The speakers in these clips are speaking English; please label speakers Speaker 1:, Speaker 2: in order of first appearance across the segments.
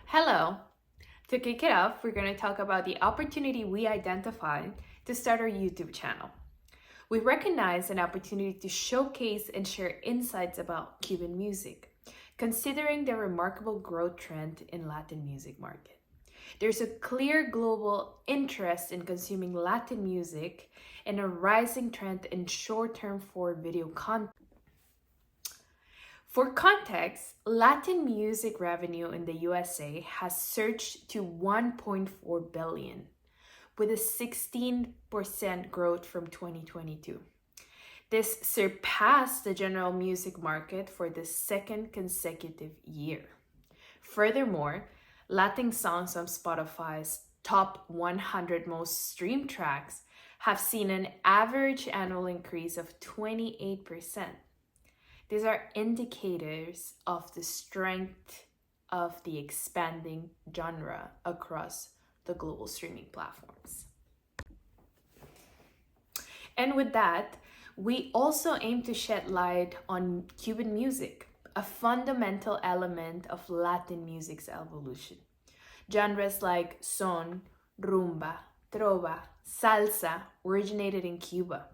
Speaker 1: Hello! To kick it off, we're going to talk about the opportunity we identified to start our YouTube channel. We recognize an opportunity to showcase and share insights about Cuban music, considering the remarkable growth trend in Latin music market. There's a clear global interest in consuming Latin music and a rising trend in short-term form video content. For context, Latin music revenue in the USA has surged to 1.4 billion, with a 16% growth from 2022. This surpassed the general music market for the second consecutive year. Furthermore, Latin songs on Spotify's top 100 most streamed tracks have seen an average annual increase of 28%. These are indicators of the strength of the expanding genre across the global streaming platforms. And with that, we also aim to shed light on Cuban music, a fundamental element of Latin music's evolution. Genres like son, rumba, trova, salsa originated in Cuba,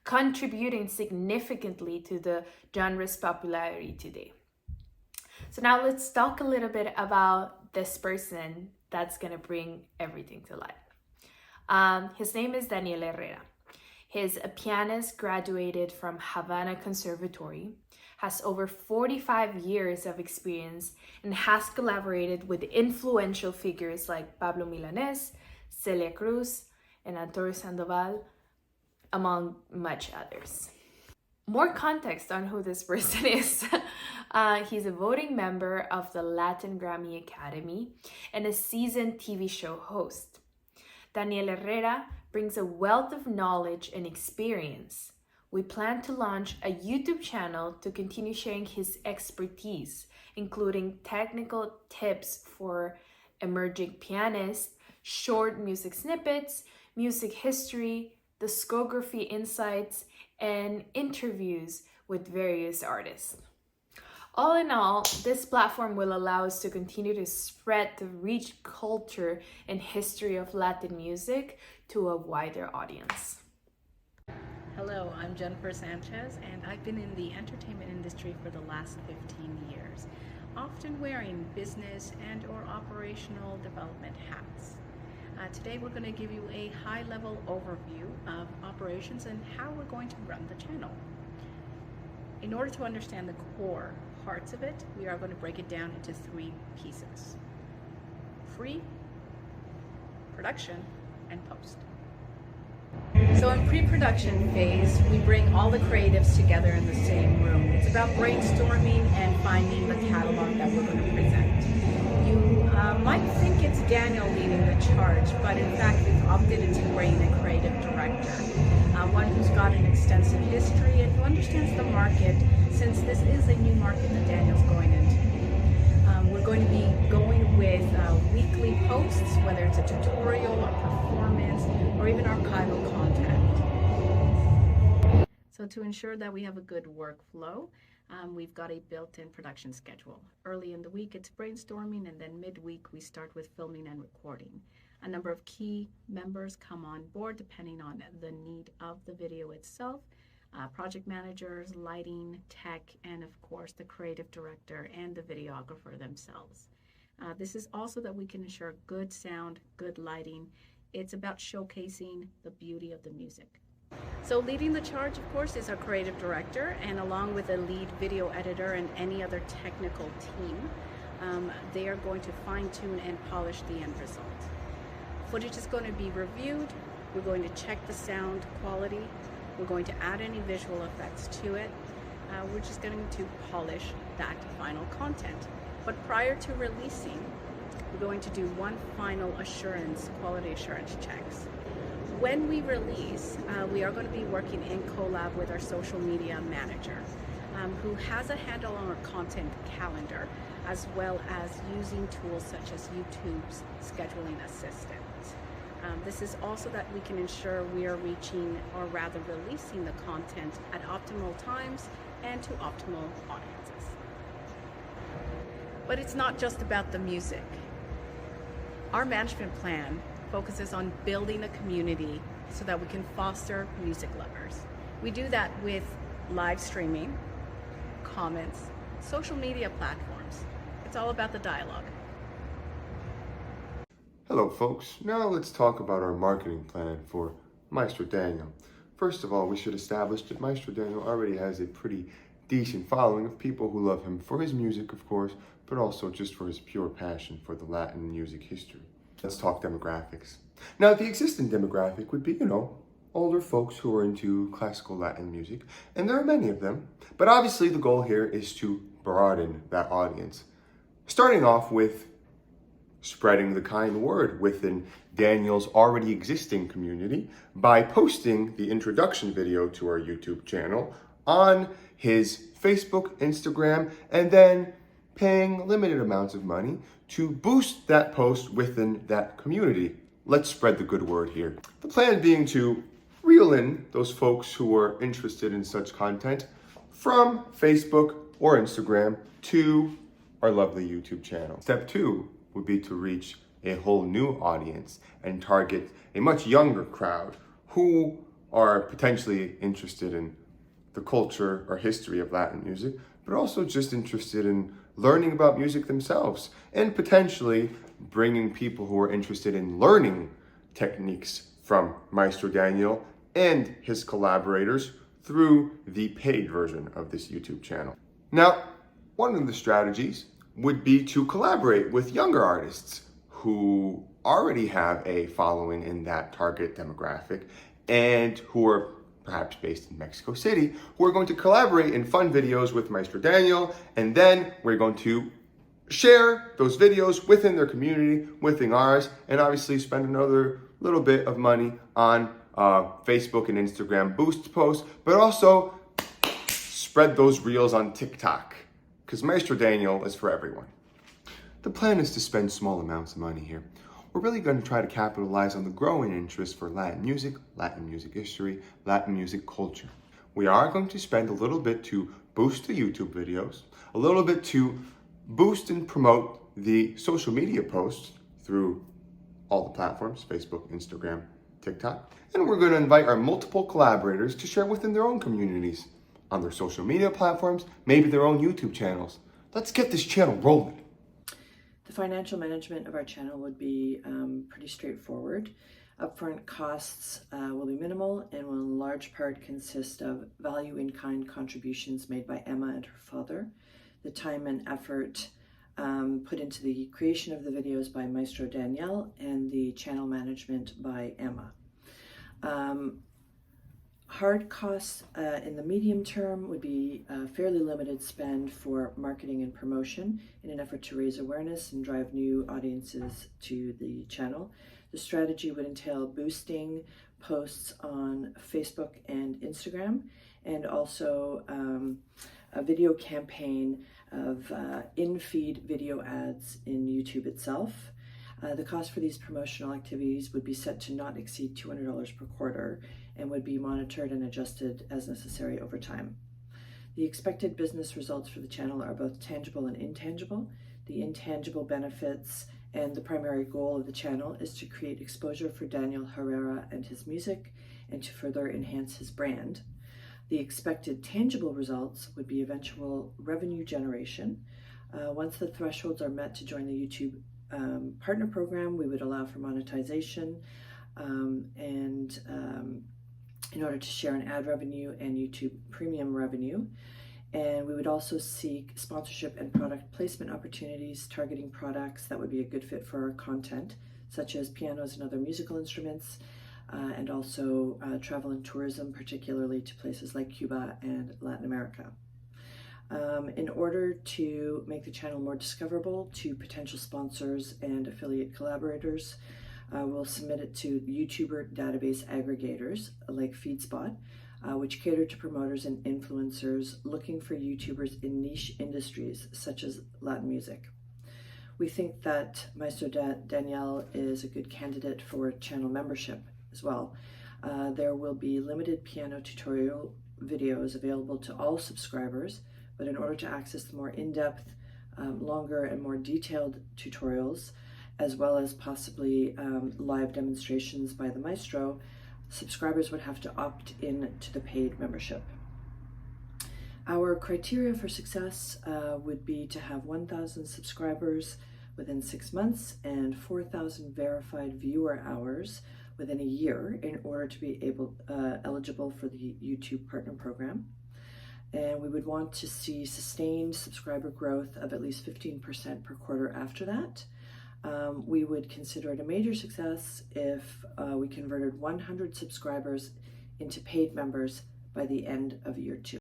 Speaker 1: contributing significantly to the genre's popularity today. So now let's talk a little bit about this person that's gonna bring everything to life. His name is Daniel Herrera. He's a pianist, graduated from Havana Conservatory, has over 45 years of experience, and has collaborated with influential figures like Pablo Milanés, Celia Cruz, and Arturo Sandoval, among much others. More context on who this person is. He's a voting member of the Latin Grammy Academy and a seasoned TV show host. Daniel Herrera brings a wealth of knowledge and experience. We plan to launch a YouTube channel to continue sharing his expertise, including technical tips for emerging pianists, short music snippets, music history, discography insights, and interviews with various artists. All in all, this platform will allow us to continue to spread the rich culture and history of Latin music to a wider audience.
Speaker 2: Hello, I'm Jennifer Sanchez, and I've been in the entertainment industry for the last 15 years, often wearing business and or operational development hats. Today we're going to give you a high-level overview of operations and how we're going to run the channel. In order to understand the core parts of it, we are going to break it down into three pieces: pre, production, and post. So in pre-production phase, we bring all the creatives together in the same room. It's about brainstorming and finding the catalog that we're going to present. You might think it's Daniel leading the charge, but in fact we've opted into bringing a creative director, one who's got an extensive history and who understands the market, since this is a new market that Daniel's going into. We're going to be going with weekly posts, whether it's a tutorial or performance or even archival content. So to ensure that we have a good workflow, we've got a built-in production schedule. Early in the week it's brainstorming, and then midweek we start with filming and recording. A number of key members come on board depending on the need of the video itself. Project managers, lighting, tech, and of course the creative director and the videographer themselves. This is also that we can ensure good sound, good lighting. It's about showcasing the beauty of the music. So leading the charge, of course, is our creative director, and along with a lead video editor and any other technical team, they are going to fine-tune and polish the end result. Footage is going to be reviewed. We're going to check the sound quality. We're going to add any visual effects to it. We're just going to polish that final content. But prior to releasing, we're going to do one final quality assurance checks. When we release, we are going to be working in collab with our social media manager, who has a handle on our content calendar, as well as using tools such as YouTube's scheduling assistant. This is also that we can ensure we are reaching, or rather releasing, the content at optimal times and to optimal audiences. But it's not just about the music. Our management plan focuses on building a community so that we can foster music lovers. We do that with live streaming, comments, social media platforms. It's all about the dialogue.
Speaker 3: Hello folks, now let's talk about our marketing plan for Maestro Daniel. First of all, we should establish that Maestro Daniel already has a pretty decent following of people who love him for his music, of course, but also just for his pure passion for the Latin music history. Let's talk demographics. Now, the existing demographic would be, older folks who are into classical Latin music, and there are many of them, but obviously the goal here is to broaden that audience. Starting off with spreading the kind word within Daniel's already existing community by posting the introduction video to our YouTube channel on his Facebook, Instagram, and then paying limited amounts of money to boost that post within that community. Let's spread the good word here. The plan being to reel in those folks who are interested in such content from Facebook or Instagram to our lovely YouTube channel. Step 2 would be to reach a whole new audience and target a much younger crowd who are potentially interested in the culture or history of Latin music, but also just interested in learning about music themselves and potentially bringing people who are interested in learning techniques from Maestro Daniel and his collaborators through the paid version of this YouTube channel. Now, one of the strategies would be to collaborate with younger artists who already have a following in that target demographic and who are perhaps based in Mexico City, who are going to collaborate in fun videos with Maestro Daniel, and then we're going to share those videos within their community, within ours, and obviously spend another little bit of money on Facebook and Instagram boost posts, but also spread those reels on TikTok, because Maestro Daniel is for everyone. The plan is to spend small amounts of money here. We're really going to try to capitalize on the growing interest for Latin music history, Latin music culture. We are going to spend a little bit to boost the YouTube videos, a little bit to boost and promote the social media posts through all the platforms, Facebook, Instagram, TikTok. And we're going to invite our multiple collaborators to share within their own communities, on their social media platforms, maybe their own YouTube channels. Let's get this channel rolling.
Speaker 4: The financial management of our channel would be pretty straightforward. Upfront costs will be minimal and will in large part consist of value in kind contributions made by Emma and her father, the time and effort put into the creation of the videos by Maestro Daniel, and the channel management by Emma. Hard costs in the medium term would be fairly limited spend for marketing and promotion in an effort to raise awareness and drive new audiences to the channel. The strategy would entail boosting posts on Facebook and Instagram, and also a video campaign of in-feed video ads in YouTube itself. The cost for these promotional activities would be set to not exceed $200 per quarter and would be monitored and adjusted as necessary over time. The expected business results for the channel are both tangible and intangible. The intangible benefits and the primary goal of the channel is to create exposure for Daniel Herrera and his music and to further enhance his brand. The expected tangible results would be eventual revenue generation. Once the thresholds are met to join the YouTube partner program, we would allow for monetization and in order to share in ad revenue and YouTube premium revenue. And we would also seek sponsorship and product placement opportunities targeting products that would be a good fit for our content, such as pianos and other musical instruments, and also travel and tourism, particularly to places like Cuba and Latin America. In order to make the channel more discoverable to potential sponsors and affiliate collaborators, we'll submit it to YouTuber database aggregators like FeedSpot, which cater to promoters and influencers looking for YouTubers in niche industries such as Latin music. We think that Maestro Daniel is a good candidate for channel membership as well. There will be limited piano tutorial videos available to all subscribers, but in order to access the more in-depth, longer and more detailed tutorials as well as possibly live demonstrations by the Maestro, subscribers would have to opt in to the paid membership. Our criteria for success would be to have 1,000 subscribers within 6 months and 4,000 verified viewer hours within a year in order to be eligible for the YouTube Partner Program. And we would want to see sustained subscriber growth of at least 15% per quarter after that. We would consider it a major success if we converted 100 subscribers into paid members by the end of year 2.